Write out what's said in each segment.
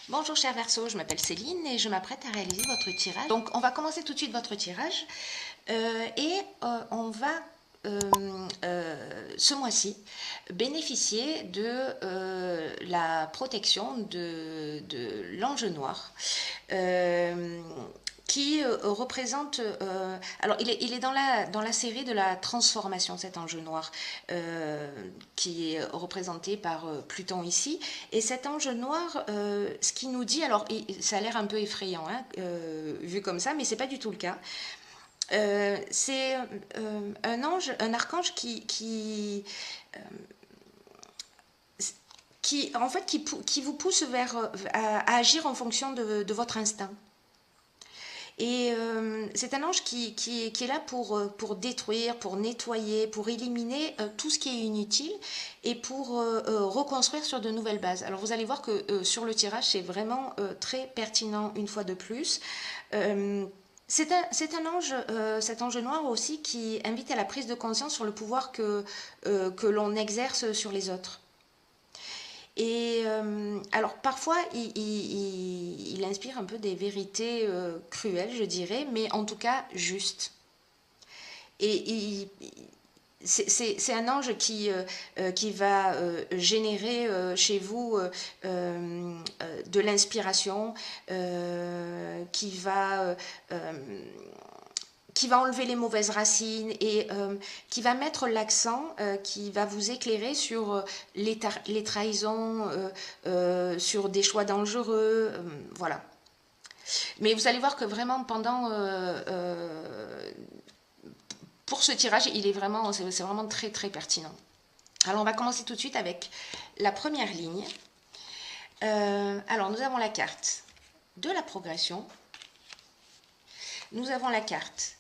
Bonjour cher Verseau, je m'appelle Céline et je m'apprête à réaliser votre tirage. Donc on va commencer tout de suite votre tirage on va ce mois-ci bénéficier de la protection de l'ange noir qui représente... alors, il est dans la série de la transformation, cet ange noir, qui est représenté par Pluton ici. Et cet ange noir, ce qu'il nous dit, alors ça a l'air un peu effrayant, hein, vu comme ça, mais c'est pas du tout le cas. C'est un ange, un archange qui en fait, qui vous pousse à agir en fonction de votre instinct. Et c'est un ange qui est là pour détruire, pour nettoyer, pour éliminer tout ce qui est inutile et pour reconstruire sur de nouvelles bases. Alors vous allez voir que sur le tirage, c'est vraiment très pertinent une fois de plus. C'est un ange, cet ange noir aussi, qui invite à la prise de conscience sur le pouvoir que l'on exerce sur les autres. Et alors parfois il inspire un peu des vérités cruelles, je dirais, mais en tout cas justes. Et c'est un ange qui va générer chez vous de l'inspiration, qui va enlever les mauvaises racines et qui va mettre l'accent, qui va vous éclairer sur les trahisons, sur des choix dangereux, voilà. Mais vous allez voir que vraiment pour ce tirage, c'est vraiment très très pertinent. Alors on va commencer tout de suite avec la première ligne. Alors nous avons la carte de la progression, nous avons la carte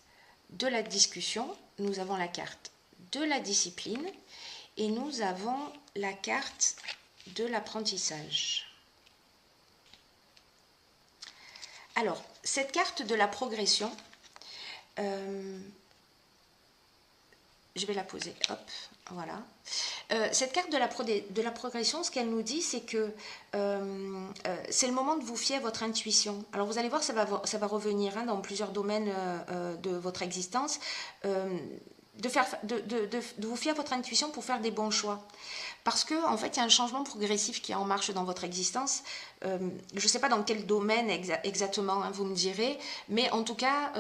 de la discussion, nous avons la carte de la discipline et nous avons la carte de l'apprentissage. Alors, cette carte de la progression, je vais la poser, hop, voilà. Cette carte de la progression, ce qu'elle nous dit, c'est que c'est le moment de vous fier à votre intuition. Alors vous allez voir, ça va revenir hein, dans plusieurs domaines de votre existence, de vous fier à votre intuition pour faire des bons choix. Parce que en fait, il y a un changement progressif qui est en marche dans votre existence. Je ne sais pas dans quel domaine exactement, hein, vous me direz, mais en tout cas,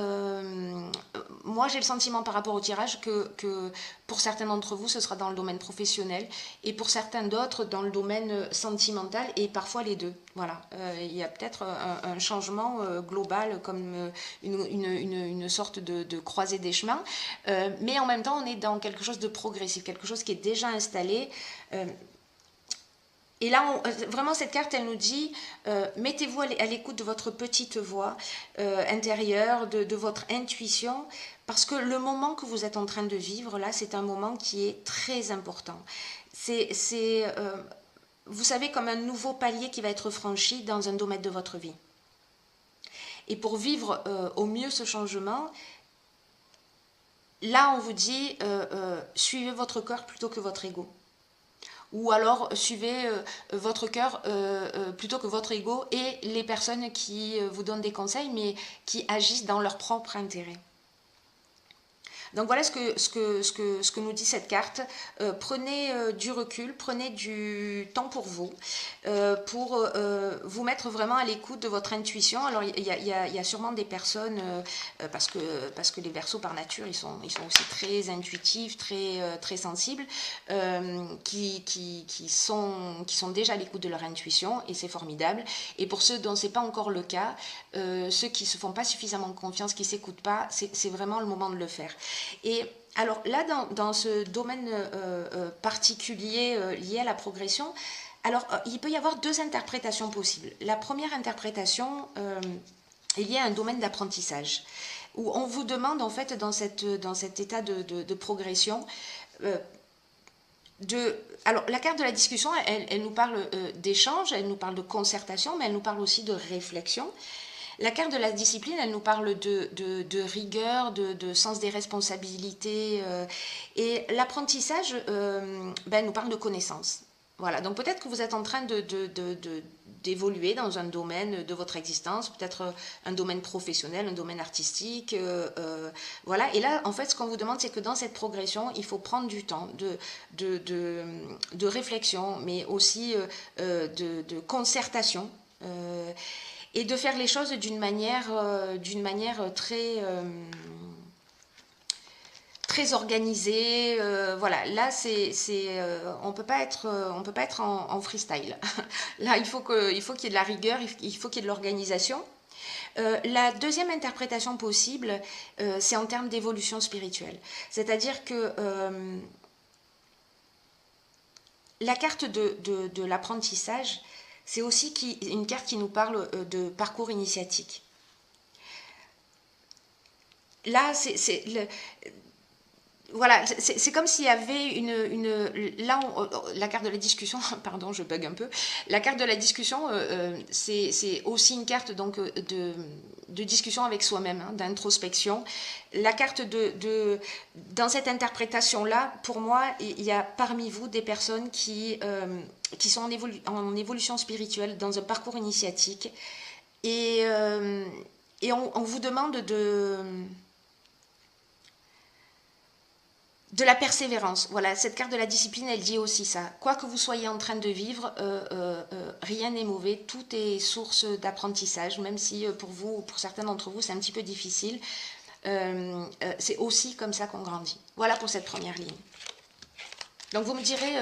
moi j'ai le sentiment par rapport au tirage que pour certains d'entre vous, ce sera dans le domaine professionnel et pour certains d'autres dans le domaine sentimental et parfois les deux. Voilà, il y a peut-être un changement global comme une sorte de croisée des chemins, mais en même temps, on est dans quelque chose de progressif, quelque chose qui est déjà installé. Et là, vraiment, cette carte, elle nous dit, mettez-vous à l'écoute de votre petite voix intérieure, de votre intuition, parce que le moment que vous êtes en train de vivre, là, c'est un moment qui est très important. Vous savez, comme un nouveau palier qui va être franchi dans un domaine de votre vie. Et pour vivre au mieux ce changement, là, on vous dit, suivez votre cœur plutôt que votre ego. Ou alors suivez votre cœur plutôt que votre ego et les personnes qui vous donnent des conseils mais qui agissent dans leur propre intérêt. Donc voilà ce que nous dit cette carte. Prenez du recul, prenez du temps pour vous mettre vraiment à l'écoute de votre intuition. Alors il y a sûrement des personnes, parce que les Verseaux par nature, ils sont aussi très intuitifs, très sensibles, qui sont déjà à l'écoute de leur intuition et c'est formidable. Et pour ceux dont c'est pas encore le cas, ceux qui se font pas suffisamment confiance, qui s'écoutent pas, c'est vraiment le moment de le faire. Et alors là, dans ce domaine particulier lié à la progression, alors il peut y avoir deux interprétations possibles. La première interprétation est liée à un domaine d'apprentissage, où on vous demande en fait dans cet état de progression alors la carte de la discussion, elle nous parle d'échange, elle nous parle de concertation, mais elle nous parle aussi de réflexion. La carte de la discipline, elle nous parle de rigueur, de sens des responsabilités. Et l'apprentissage, nous parle de connaissance. Voilà, donc peut-être que vous êtes en train d'évoluer dans un domaine de votre existence, peut-être un domaine professionnel, un domaine artistique, voilà. Et là, en fait, ce qu'on vous demande, c'est que dans cette progression, il faut prendre du temps de réflexion, mais aussi de concertation, et de faire les choses d'une manière très organisée. Voilà, là, on peut pas être, en freestyle. Là, il faut qu'il y ait de la rigueur, il faut qu'il y ait de l'organisation. La deuxième interprétation possible, c'est en termes d'évolution spirituelle. C'est-à-dire que la carte de l'apprentissage, c'est aussi une carte qui nous parle de parcours initiatique. Là, voilà, c'est comme s'il y avait là, la carte de la discussion, pardon, je bug un peu. La carte de la discussion, c'est aussi une carte donc de discussion avec soi-même, hein, d'introspection. La carte dans cette interprétation-là, pour moi, il y a parmi vous des personnes qui sont en évolution spirituelle, dans un parcours initiatique, et on vous demande de la persévérance. Voilà, cette carte de la discipline, elle dit aussi ça. Quoi que vous soyez en train de vivre, rien n'est mauvais, tout est source d'apprentissage, même si pour vous, pour certains d'entre vous, c'est un petit peu difficile. C'est aussi comme ça qu'on grandit. Voilà pour cette première ligne. Donc vous me direz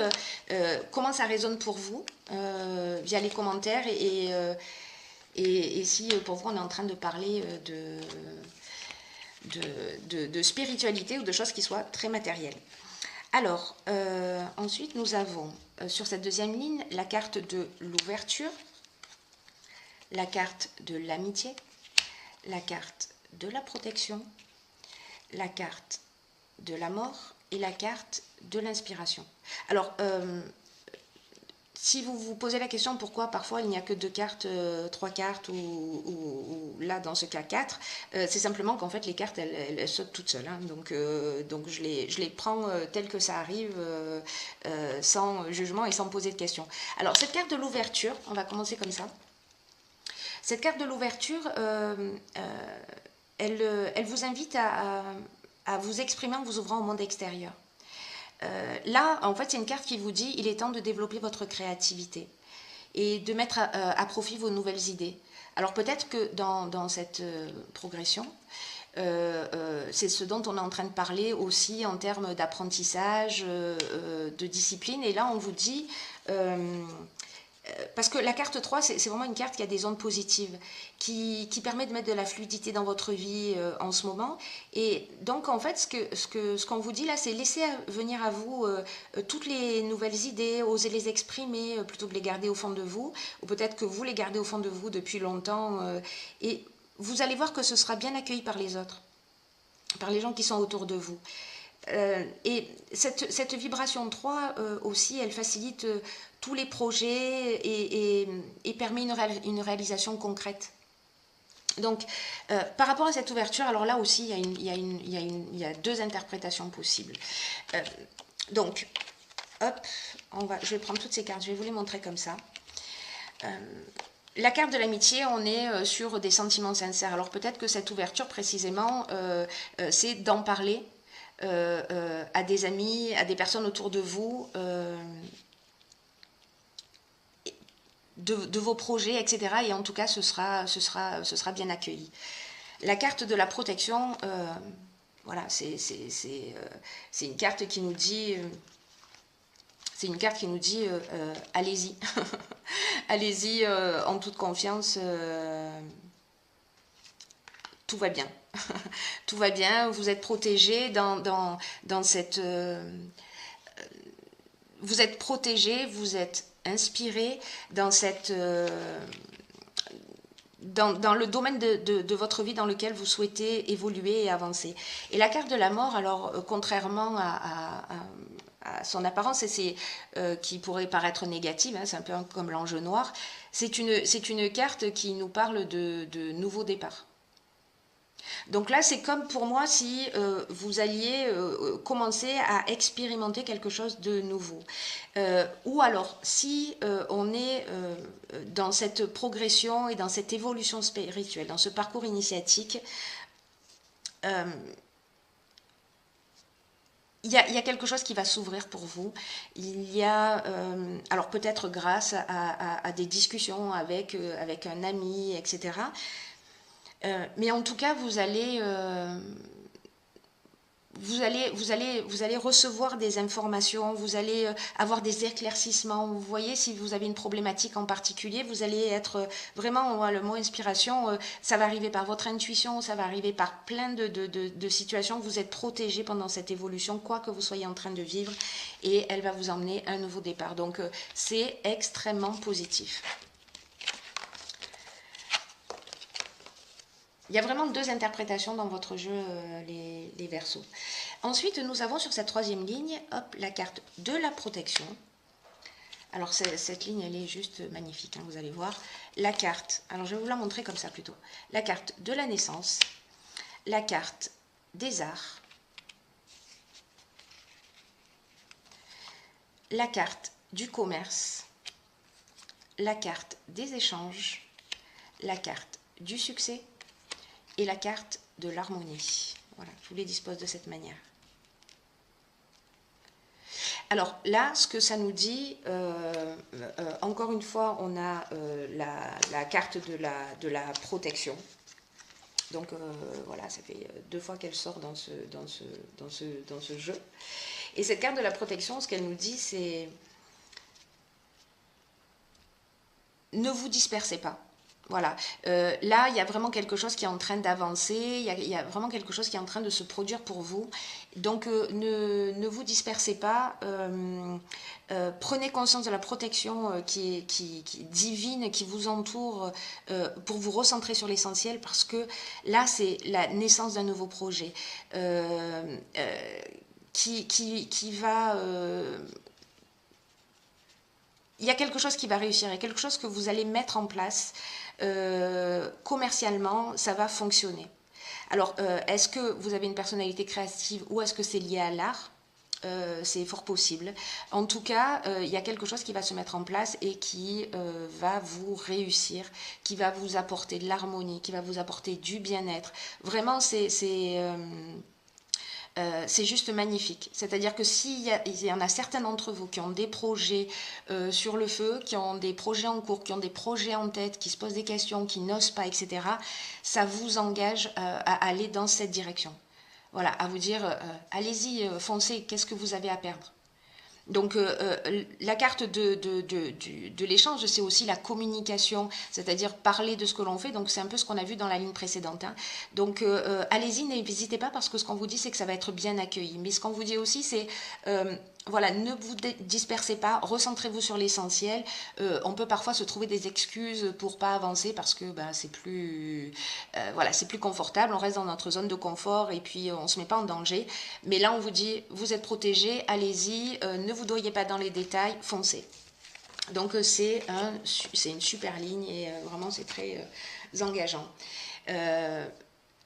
comment ça résonne pour vous via les commentaires, et si pour vous on est en train de parler de spiritualité ou de choses qui soient très matérielles. Alors, ensuite, nous avons sur cette deuxième ligne la carte de l'ouverture, la carte de l'amitié, la carte de la protection, la carte de la mort et la carte de l'inspiration. Alors, si vous vous posez la question pourquoi parfois il n'y a que 2 cartes, 3 cartes, ou là dans ce cas 4, c'est simplement qu'en fait les cartes elles sautent toutes seules, hein. Donc je les prends telles que ça arrive, sans jugement et sans poser de questions. Alors cette carte de l'ouverture, on va commencer comme ça. Cette carte de l'ouverture, elle vous invite à vous exprimer en vous ouvrant au monde extérieur. Là, en fait, c'est une carte qui vous dit il est temps de développer votre créativité et de mettre à profit vos nouvelles idées. Alors peut-être que dans cette progression, c'est ce dont on est en train de parler aussi en termes d'apprentissage, de discipline. Et là, on vous dit... parce que la carte 3, c'est vraiment une carte qui a des ondes positives, qui permet de mettre de la fluidité dans votre vie en ce moment. Et donc, en fait, ce qu'on vous dit là, c'est laisser venir à vous toutes les nouvelles idées, oser les exprimer plutôt que les garder au fond de vous, ou peut-être que vous les gardez au fond de vous depuis longtemps. Et vous allez voir que ce sera bien accueilli par les autres, par les gens qui sont autour de vous. Et cette vibration 3 aussi, elle facilite tous les projets et permet une réalisation concrète. Donc, par rapport à cette ouverture, alors là aussi, il y a 2 interprétations possibles. Donc, hop, je vais prendre toutes ces cartes, je vais vous les montrer comme ça. La carte de l'amitié, on est sur des sentiments sincères. Alors peut-être que cette ouverture, précisément, c'est d'en parler à des amis, à des personnes autour de vous, de vos projets, etc. Et en tout cas, ce sera bien accueilli. La carte de la protection, voilà, c'est une carte qui nous dit... allez-y, allez-y en toute confiance, tout va bien. Tout va bien, vous êtes protégé dans cette... vous êtes protégé, vous êtes inspiré dans cette... dans le domaine de votre vie dans lequel vous souhaitez évoluer et avancer. Et la carte de la mort, alors contrairement à son apparence, qui pourrait paraître négative, hein, c'est un peu comme l'ange noir, c'est une carte qui nous parle de nouveau départ. Donc là, c'est comme pour moi si vous alliez commencer à expérimenter quelque chose de nouveau. Ou alors, si on est dans cette progression et dans cette évolution spirituelle, dans ce parcours initiatique, il y a quelque chose qui va s'ouvrir pour vous. Il y a, alors peut-être grâce à des discussions avec un ami, etc. Mais en tout cas, vous allez recevoir des informations, vous allez avoir des éclaircissements. Vous voyez, si vous avez une problématique en particulier, vous allez être vraiment, le mot inspiration, ça va arriver par votre intuition, ça va arriver par plein de situations. Vous êtes protégé pendant cette évolution, quoi que vous soyez en train de vivre, et elle va vous emmener à un nouveau départ. Donc, c'est extrêmement positif. Il y a vraiment deux interprétations dans votre jeu, les Verseaux. Ensuite, nous avons sur cette troisième ligne, hop, la carte de la protection. Alors, cette ligne, elle est juste magnifique, hein, vous allez voir. La carte, alors je vais vous la montrer comme ça plutôt. La carte de la naissance, la carte des arts, la carte du commerce, la carte des échanges, la carte du succès, et la carte de l'harmonie. Voilà, je vous les dispose de cette manière. Alors là, ce que ça nous dit, encore une fois, on a la carte de la protection. Donc voilà, ça fait 2 fois qu'elle sort dans ce jeu. Et cette carte de la protection, ce qu'elle nous dit, c'est ne vous dispersez pas. Voilà, là il y a vraiment quelque chose qui est en train d'avancer, il y a vraiment quelque chose qui est en train de se produire pour vous. Donc ne vous dispersez pas, prenez conscience de la protection qui est divine, qui vous entoure, pour vous recentrer sur l'essentiel, parce que là c'est la naissance d'un nouveau projet qui va... il y a quelque chose qui va réussir, il y a quelque chose que vous allez mettre en place. Commercialement, ça va fonctionner. Alors, est-ce que vous avez une personnalité créative ou est-ce que c'est lié à l'art? C'est fort possible. En tout cas, il y a quelque chose qui va se mettre en place et qui va vous réussir, qui va vous apporter de l'harmonie, qui va vous apporter du bien-être. Vraiment, c'est juste magnifique. C'est-à-dire que il y en a certains d'entre vous qui ont des projets sur le feu, qui ont des projets en cours, qui ont des projets en tête, qui se posent des questions, qui n'osent pas, etc., ça vous engage à aller dans cette direction. Voilà, à vous dire, allez-y, foncez, qu'est-ce que vous avez à perdre? Donc la carte de l'échange, c'est aussi la communication, c'est-à-dire parler de ce que l'on fait. Donc c'est un peu ce qu'on a vu dans la ligne précédente, hein. Donc allez-y, n'hésitez pas, parce que ce qu'on vous dit, c'est que ça va être bien accueilli. Mais ce qu'on vous dit aussi, c'est voilà, ne vous dispersez pas, recentrez-vous sur l'essentiel. On peut parfois se trouver des excuses pour pas avancer parce que c'est plus voilà, c'est plus confortable, on reste dans notre zone de confort et puis on se met pas en danger. Mais là, on vous dit, vous êtes protégés, allez-y, ne vous noyez pas dans les détails, foncez. Donc c'est une super ligne et vraiment c'est très engageant.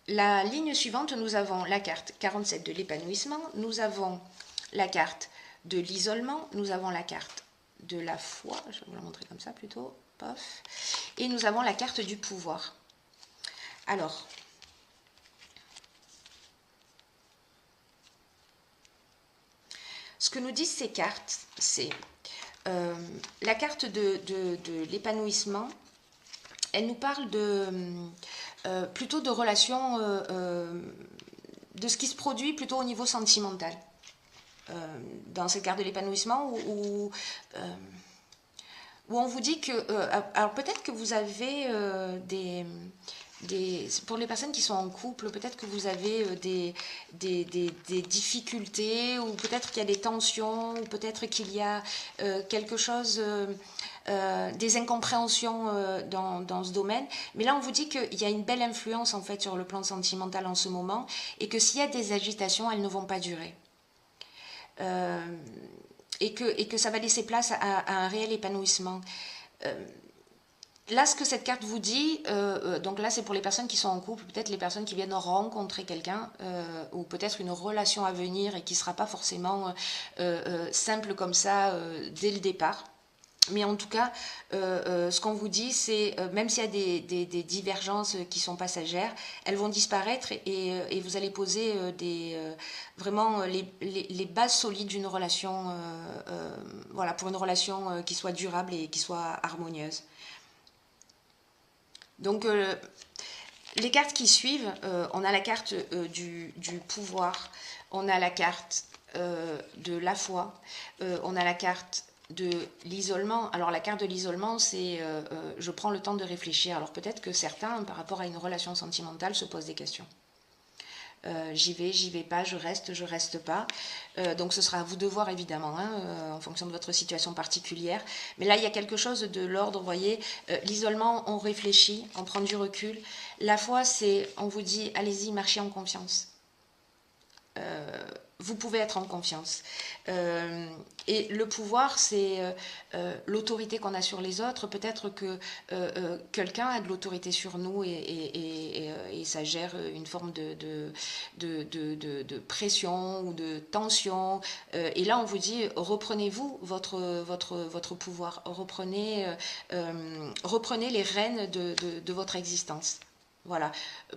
La ligne suivante, nous avons la carte 47 de l'épanouissement, nous avons la carte de l'isolement, nous avons la carte de la foi, je vais vous la montrer comme ça plutôt, pof, et nous avons la carte du pouvoir. Alors, ce que nous disent ces cartes, c'est la carte de l'épanouissement, elle nous parle plutôt de relations, de ce qui se produit plutôt au niveau sentimental. Dans cette carte de l'épanouissement où on vous dit que... alors peut-être que vous avez pour les personnes qui sont en couple, peut-être que vous avez des difficultés, ou peut-être qu'il y a des tensions, ou peut-être qu'il y a quelque chose, des incompréhensions dans ce domaine. Mais là, on vous dit qu'il y a une belle influence en fait sur le plan sentimental en ce moment, et que s'il y a des agitations, elles ne vont pas durer. Et que ça va laisser place à un réel épanouissement. là, ce que cette carte vous dit, donc là, c'est pour les personnes qui sont en couple, peut-être les personnes qui viennent rencontrer quelqu'un, ou peut-être une relation à venir et qui ne sera pas forcément simple comme ça dès le départ. Mais en tout cas, ce qu'on vous dit, c'est même s'il y a des divergences qui sont passagères, elles vont disparaître et vous allez poser vraiment les bases solides d'une relation, voilà, pour une relation qui soit durable et qui soit harmonieuse. Donc, les cartes qui suivent, on a la carte du pouvoir, on a la carte de la foi, on a la carte de l'isolement. Alors la carte de l'isolement, c'est je prends le temps de réfléchir. Alors peut-être que certains, par rapport à une relation sentimentale, se posent des questions. J'y vais pas, je reste pas. Donc ce sera à vous de voir évidemment, hein, en fonction de votre situation particulière. Mais là, il y a quelque chose de l'ordre, vous voyez. L'isolement, on réfléchit, on prend du recul. La foi, c'est, on vous dit, allez-y, marchez en confiance. Vous pouvez être en confiance. Et le pouvoir, c'est l'autorité qu'on a sur les autres. Peut-être que quelqu'un a de l'autorité sur nous et ça gère une forme de pression ou de tension. Et là, on vous dit, reprenez-vous votre pouvoir. Reprenez les rênes de votre existence. Voilà,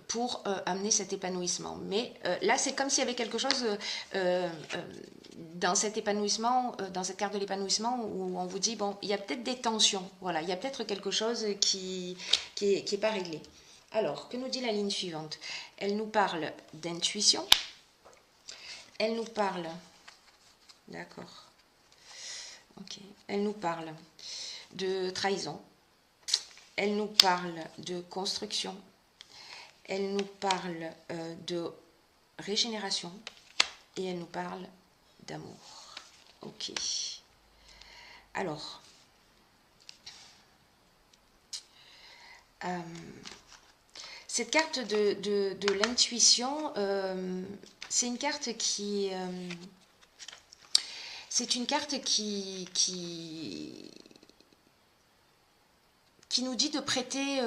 pour amener cet épanouissement. Mais là, c'est comme s'il y avait quelque chose dans cet épanouissement, dans cette carte de l'épanouissement, où on vous dit, bon, il y a peut-être des tensions, voilà, il y a peut-être quelque chose qui est pas réglé. Alors, que nous dit la ligne suivante? Elle nous parle d'intuition, elle nous parle, d'accord, ok, elle nous parle de trahison, elle nous parle de construction, elle nous parle de régénération et elle nous parle d'amour. Ok. Alors, cette carte de l'intuition, c'est une carte qui... c'est une carte qui nous dit de prêter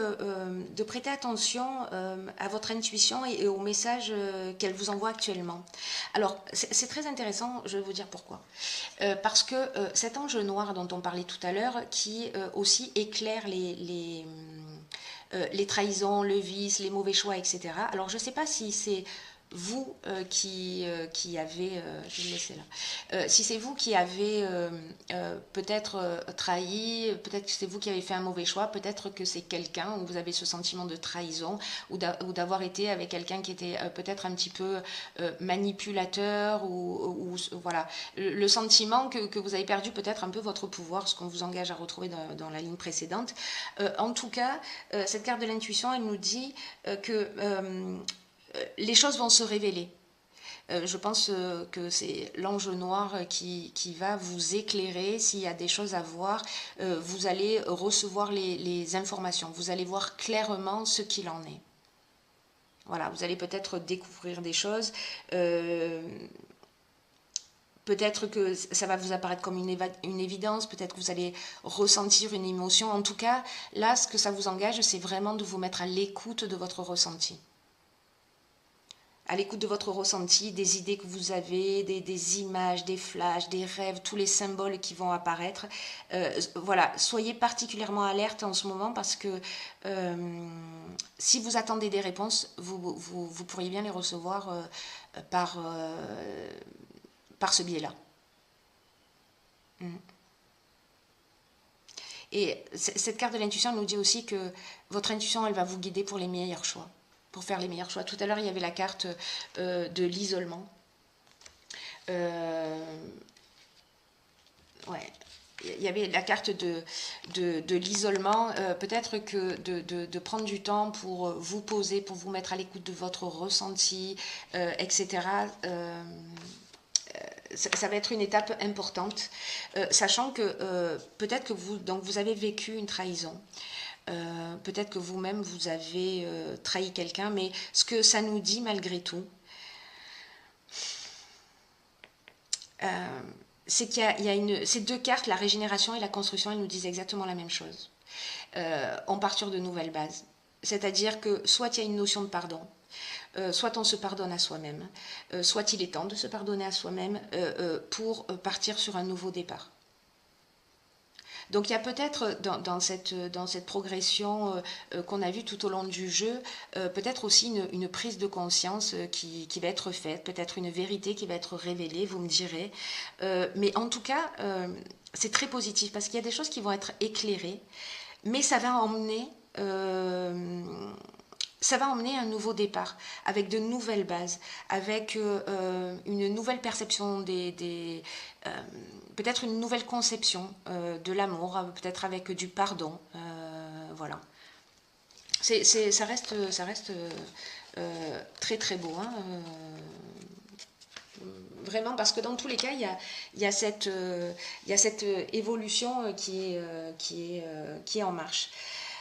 attention à votre intuition et aux messages qu'elle vous envoie actuellement. Alors, c'est très intéressant, je vais vous dire pourquoi. Parce que cet ange noir dont on parlait tout à l'heure, qui aussi éclaire les trahisons, le vice, les mauvais choix, etc. Alors, je ne sais pas si c'est vous qui avez, je vais le laisser là, si c'est vous qui avez peut-être trahi, peut-être que c'est vous qui avez fait un mauvais choix, peut-être que c'est quelqu'un où vous avez ce sentiment de trahison ou d'avoir été avec quelqu'un qui était peut-être un petit peu manipulateur ou voilà, le sentiment que vous avez perdu peut-être un peu votre pouvoir, ce qu'on vous engage à retrouver dans la ligne précédente. En tout cas, cette carte de l'intuition, elle nous dit que les choses vont se révéler. Je pense que c'est l'ange noir qui va vous éclairer. S'il y a des choses à voir, vous allez recevoir les informations. Vous allez voir clairement ce qu'il en est. Voilà, vous allez peut-être découvrir des choses. Peut-être que ça va vous apparaître comme une évidence, peut-être que vous allez ressentir une émotion. En tout cas, là, ce que ça vous engage, c'est vraiment de vous mettre à l'écoute de votre ressenti. À l'écoute de votre ressenti, des idées que vous avez, des images, des flashs, des rêves, tous les symboles qui vont apparaître. Voilà, soyez particulièrement alerte en ce moment parce que si vous attendez des réponses, vous pourriez bien les recevoir par ce biais-là. Et cette carte de l'intuition nous dit aussi que votre intuition, elle va vous guider pour les meilleurs choix. Pour faire les meilleurs choix. Tout à l'heure, il y avait la carte de l'isolement. Ouais. Il y avait la carte de l'isolement. Peut-être que de prendre du temps pour vous poser, pour vous mettre à l'écoute de votre ressenti, etc. Ça va être une étape importante, sachant que peut-être que vous avez vécu une trahison. Peut-être que vous-même vous avez trahi quelqu'un, mais ce que ça nous dit malgré tout, c'est qu'il y a ces deux cartes, la régénération et la construction, elles nous disent exactement la même chose. on part sur de nouvelles bases. C'est-à-dire que soit il y a une notion de pardon, soit on se pardonne à soi-même, soit il est temps de se pardonner à soi-même pour partir sur un nouveau départ. Donc il y a peut-être dans cette progression qu'on a vue tout au long du jeu, peut-être aussi une prise de conscience qui va être faite, peut-être une vérité qui va être révélée, vous me direz. Mais en tout cas, c'est très positif parce qu'il y a des choses qui vont être éclairées, mais ça va emmener un nouveau départ, avec de nouvelles bases, avec une nouvelle perception peut-être une nouvelle conception de l'amour, peut-être avec du pardon. Voilà. Ça reste très très beau. Hein, vraiment, parce que dans tous les cas, il y a cette évolution qui est en marche.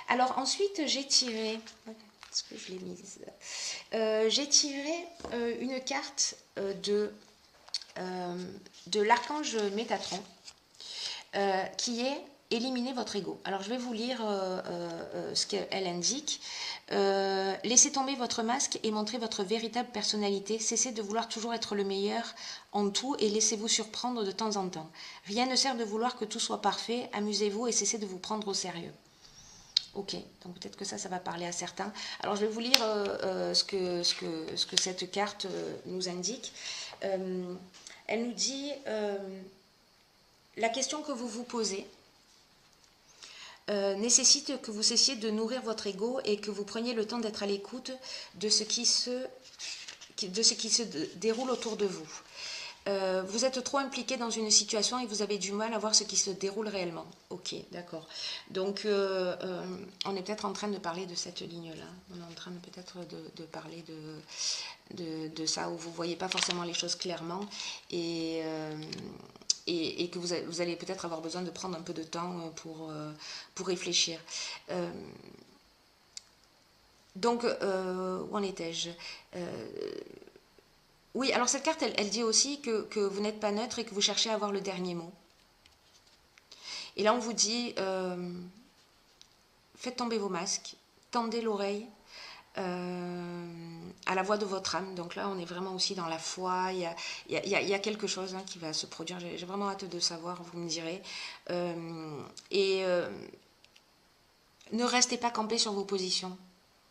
Alors ensuite, j'ai tiré... Est-ce que je l'ai mise j'ai tiré une carte de l'archange Métatron qui est éliminer votre ego. Alors je vais vous lire ce qu'elle indique. Laissez tomber votre masque et montrez votre véritable personnalité. Cessez de vouloir toujours être le meilleur en tout et laissez-vous surprendre de temps en temps. Rien ne sert de vouloir que tout soit parfait. Amusez-vous et cessez de vous prendre au sérieux. Ok, donc peut-être que ça va parler à certains. Alors je vais vous lire ce que cette carte nous indique. Elle nous dit, la question que vous vous posez nécessite que vous cessiez de nourrir votre ego et que vous preniez le temps d'être à l'écoute de ce qui se déroule autour de vous. Vous êtes trop impliqué dans une situation et vous avez du mal à voir ce qui se déroule réellement. Ok, d'accord. Donc, on est peut-être en train de parler de cette ligne-là. On est en train peut-être de parler de ça, où vous ne voyez pas forcément les choses clairement et que vous allez peut-être avoir besoin de prendre un peu de temps pour réfléchir. Donc, où en étais-je Oui, alors cette carte, elle dit aussi que vous n'êtes pas neutre et que vous cherchez à avoir le dernier mot. Et là, on vous dit, faites tomber vos masques, tendez l'oreille à la voix de votre âme. Donc là, on est vraiment aussi dans la foi. Il y a quelque chose qui va se produire. J'ai vraiment hâte de savoir, vous me direz. Ne restez pas campé sur vos positions.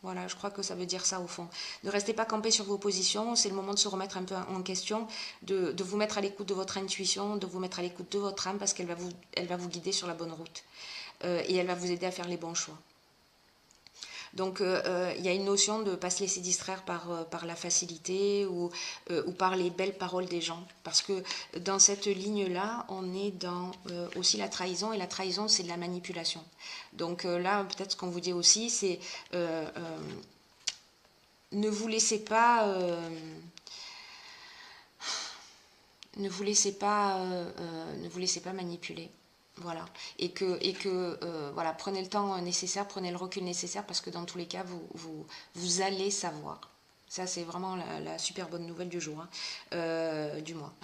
Voilà, je crois que ça veut dire ça au fond. Ne restez pas campé sur vos positions, c'est le moment de se remettre un peu en question, de vous mettre à l'écoute de votre intuition, de vous mettre à l'écoute de votre âme parce qu'elle va vous guider sur la bonne route et elle va vous aider à faire les bons choix. Donc il y a une notion de ne pas se laisser distraire par la facilité ou par les belles paroles des gens. Parce que dans cette ligne-là, on est dans aussi la trahison. Et la trahison, c'est de la manipulation. Donc là, peut-être ce qu'on vous dit aussi, c'est ne vous laissez pas... ne vous laissez pas manipuler. Voilà. Et que voilà, prenez le temps nécessaire, prenez le recul nécessaire parce que dans tous les cas, vous allez savoir. Ça, c'est vraiment la super bonne nouvelle du jour, du mois.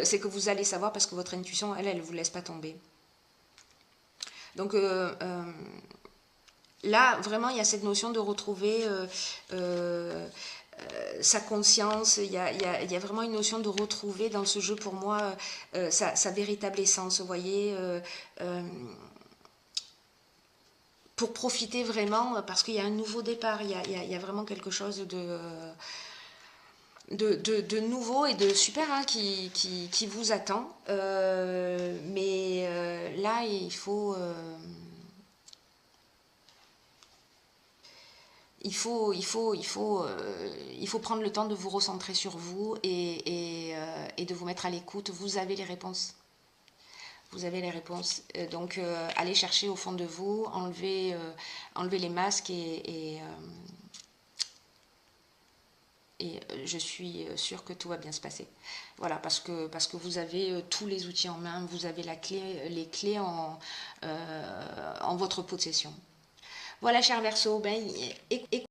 C'est que vous allez savoir parce que votre intuition, elle ne vous laisse pas tomber. Donc là, vraiment, il y a cette notion de retrouver sa conscience, il y a vraiment une notion de retrouver dans ce jeu pour moi sa véritable essence, vous voyez, pour profiter vraiment, parce qu'il y a un nouveau départ, il y a vraiment quelque chose de nouveau et de super qui vous attend, mais là il faut... Il faut prendre le temps de vous recentrer sur vous et de vous mettre à l'écoute. Vous avez les réponses. Vous avez les réponses. Donc, allez chercher au fond de vous, enlevez les masques et je suis sûre que tout va bien se passer. Voilà, parce que vous avez tous les outils en main, vous avez les clés en votre possession. Voilà, cher Verseau,